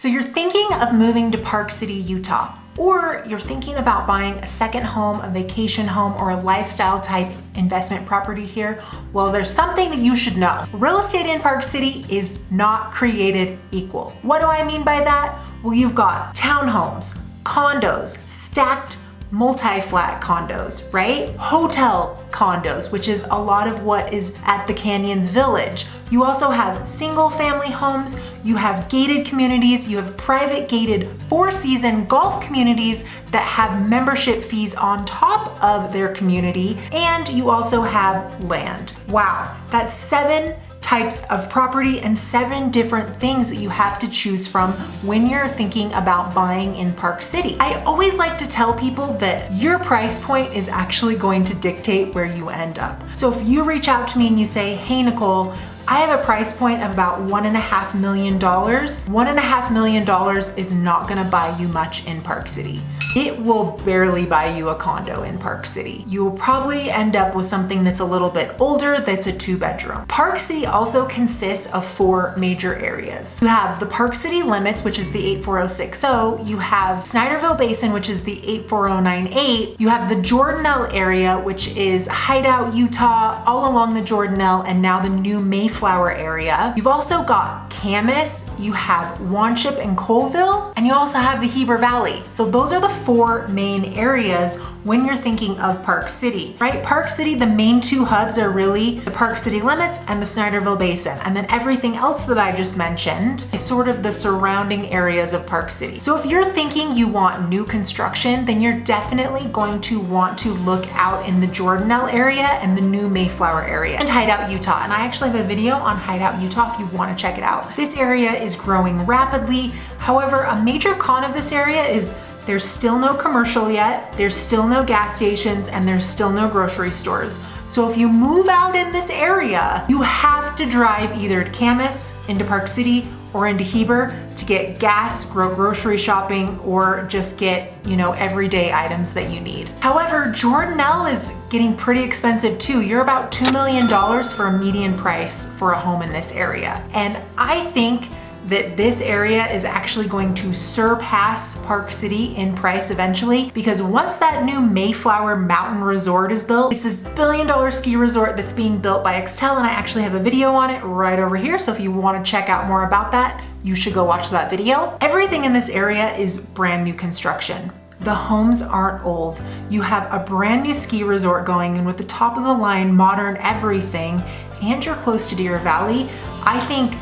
So you're thinking of moving to Park City, Utah, or you're thinking about buying a second home, a vacation home, or a lifestyle type investment property here. Well, there's something that you should know. Real estate in Park City is not created equal. What do I mean by that? Well, you've got townhomes, condos, stacked multi-flat condos, right? Hotel condos, which is a lot of what is at the Canyons Village. You also have single family homes, you have gated communities, you have private gated 4-season golf communities that have membership fees on top of their community, and you also have land. Wow, that's 7 types of property and 7 different things that you have to choose from when you're thinking about buying in Park City. I always like to tell people that your price point is actually going to dictate where you end up. So if you reach out to me and you say, hey Nicole, I have a price point of about $1.5 million. $1.5 million is not gonna buy you much in Park City. It will barely buy you a condo in Park City. You will probably end up with something that's a little bit older, that's a 2-bedroom. Park City also consists of 4 major areas. You have the Park City limits, which is the 84060. You have Snyderville Basin, which is the 84098. You have the Jordanelle area, which is Hideout, Utah, all along the Jordanelle, and now the new Mayflower area. You've also got Camas, you have Wanship and Colville, and you also have the Heber Valley. So those are the 4 main areas when you're thinking of Park City, right? Park City, the main 2 hubs are really the Park City limits and the Snyderville Basin. And then everything else that I just mentioned is sort of the surrounding areas of Park City. So if you're thinking you want new construction, then you're definitely going to want to look out in the Jordanelle area and the new Mayflower area and Hideout, Utah. And I actually have a video on Hideout, Utah if you want to check it out. This area is growing rapidly. However, a major con of this area is there's still no commercial yet, there's still no gas stations, and there's still no grocery stores. So if you move out in this area, you have to drive either to Camas, into Park City, or into Heber to get gas, grocery shopping, or just get, everyday items that you need. However, Jordanelle is getting pretty expensive too. You're about $2 million for a median price for a home in this area. And I think that this area is actually going to surpass Park City in price eventually, because once that new Mayflower Mountain Resort is built, it's this $1 billion ski resort that's being built by Extel, and I actually have a video on it right over here. So if you want to check out more about that, you should go watch that video. Everything in this area is brand new construction. The homes aren't old. You have a brand new ski resort going in with the top of the line, modern everything, and you're close to Deer Valley. I think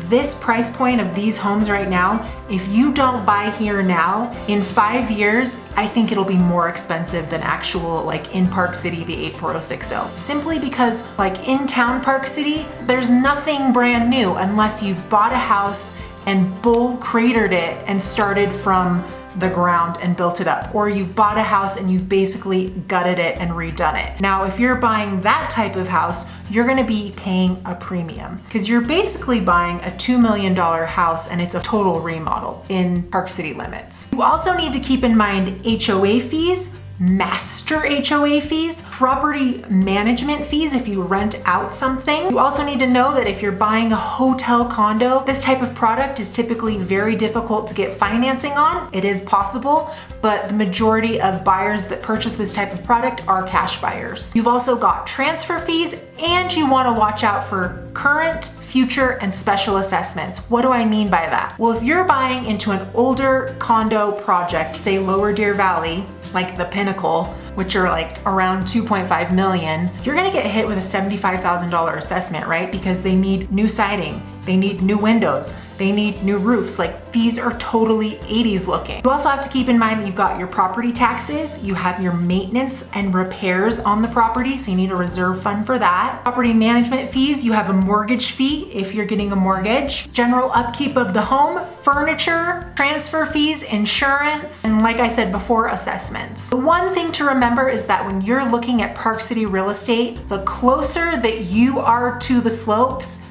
this price point of these homes right now, if you don't buy here now, in 5 years, I think it'll be more expensive than actual, in Park City, the 84060. Simply because, in town Park City, there's nothing brand new unless you bought a house and bull cratered it and started from the ground and built it up, or you've bought a house and you've basically gutted it and redone it. Now, if you're buying that type of house, you're gonna be paying a premium because you're basically buying a $2 million house and it's a total remodel in Park City limits. You also need to keep in mind HOA fees, master HOA fees, property management fees if you rent out something. You also need to know that if you're buying a hotel condo, this type of product is typically very difficult to get financing on. It is possible, but the majority of buyers that purchase this type of product are cash buyers. You've also got transfer fees, and you want to watch out for current, future, and special assessments. What do I mean by that? Well, if you're buying into an older condo project, say Lower Deer Valley, like the Pinnacle, which are around 2.5 million, you're gonna get hit with a $75,000 assessment, right? Because they need new siding, they need new windows, they need new roofs. These are totally 80s looking. You also have to keep in mind that you've got your property taxes, you have your maintenance and repairs on the property, so you need a reserve fund for that. Property management fees, you have a mortgage fee if you're getting a mortgage, general upkeep of the home, furniture, transfer fees, insurance, and like I said before, assessments. The one thing to remember is that when you're looking at Park City real estate, the closer that you are to the slopes,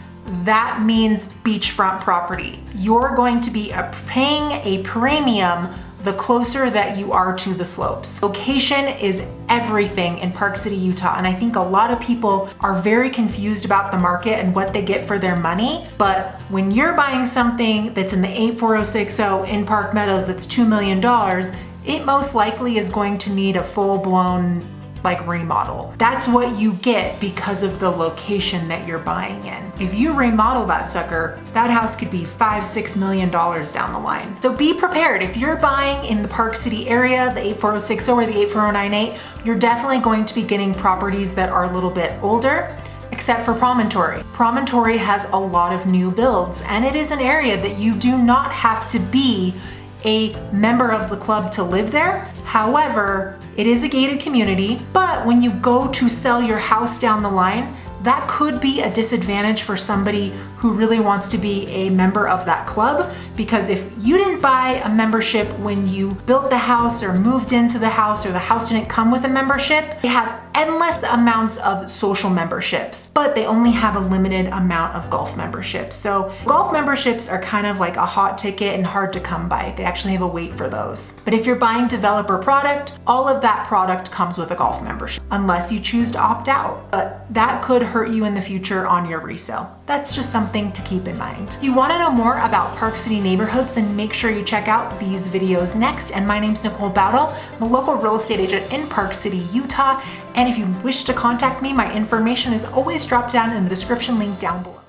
that means beachfront property. You're going to be paying a premium the closer that you are to the slopes. Location is everything in Park City, Utah, and I think a lot of people are very confused about the market and what they get for their money. But when you're buying something that's in the 84060 in Park Meadows that's $2 million, it most likely is going to need a full-blown remodel. That's what you get because of the location that you're buying in. If you remodel that sucker, that house could be $5-6 million down the line. So be prepared. If you're buying in the Park City area, the 84060 or the 84098, you're definitely going to be getting properties that are a little bit older, except for Promontory. Promontory has a lot of new builds, and it is an area that you do not have to be a member of the club to live there. However, it is a gated community, but when you go to sell your house down the line, that could be a disadvantage for somebody who really wants to be a member of that club, because if you didn't buy a membership when you built the house or moved into the house, or the house didn't come with a membership, they have endless amounts of social memberships, but they only have a limited amount of golf memberships. So golf memberships are kind of like a hot ticket and hard to come by. They actually have a wait for those. But if you're buying developer product, all of that product comes with a golf membership, unless you choose to opt out. But that could hurt you in the future on your resale. That's just something to keep in mind. If you want to know more about Park City neighborhoods, then make sure you check out these videos next. And my name's Nicole Bowdle. I'm a local real estate agent in Park City, Utah. And if you wish to contact me, my information is always dropped down in the description link down below.